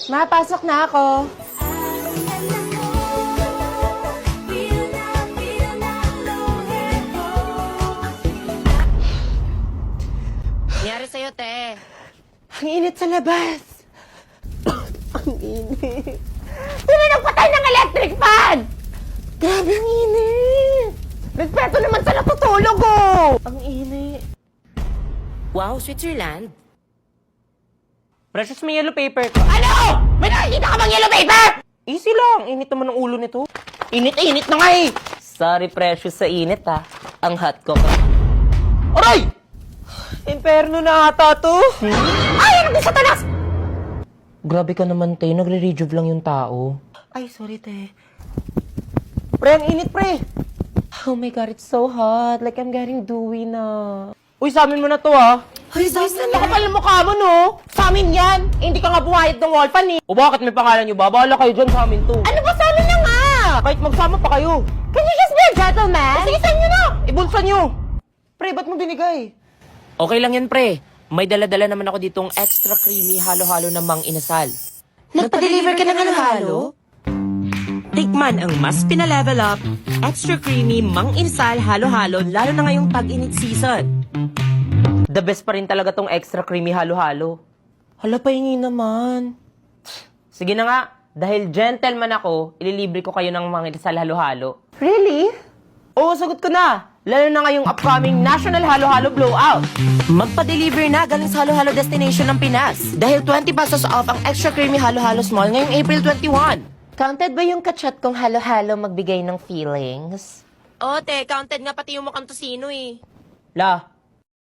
Mapasok na ako. Nangyari sa'yo, te. Ang init sa labas. Ang init. Sino nagpatay ng electric fan? Grabe ang init. Respeto naman sa natutulog, oh. Ang init. Wow, Switzerland. Precious, may yellow paper ko. Ano? May nakikita ka bang yellow paper? Easy lang. Init naman ng ulo nito. Init-init na nga eh. Sorry, Precious, sa init ha. Ang hot ko ka. Aray! Imperno na ata to. Ay, ano sa talas? Grabe ka naman, te. Nagre-rejuve lang yung tao. Ay, sorry, te. Pre, ang init, pre. Oh my God, it's so hot. Like I'm getting dewy na. Uy, sa amin mo na to, ha? Ay, Switzerland. Nakapal ang mukha mo, no? Sa amin yan. Eh, hindi ka nga bumayad ng wall fan, eh. O bakit may pangalan nyo ba? Bahala kayo dyan sa amin to. Ano ba sa amin na nga? Kahit magsama pa kayo. Can you just be a gentleman? Sige, saan nyo na? Ibulsa nyo. Pre, ba't mo binigay? Okay lang yan, pre. May dala-dala naman ako ditong extra creamy halo-halo na mang inasal. Nagpa-deliver ka ng halo-halo? Tikman ang mas pinalevel up, extra creamy mang insal halo-halo lalo na ngayong tag-init season. The best pa rin talaga tong extra creamy halo-halo. Hala, pahingi naman. Sige na nga, dahil gentleman ako, ililibre ko kayo ng mga inasal halo-halo. Really? Oo, sagot ko na. Lalo na ngayong upcoming National Halo-Halo Blowout. Magpa-deliver na galing sa halo-halo destination ng Pinas. Dahil 20 pesos off ang extra creamy halo-halo small ngayong April 21. Counted ba yung kachat kong halo-halo magbigay ng feelings? O, te, counted nga pati yung mukhang tosino eh. La,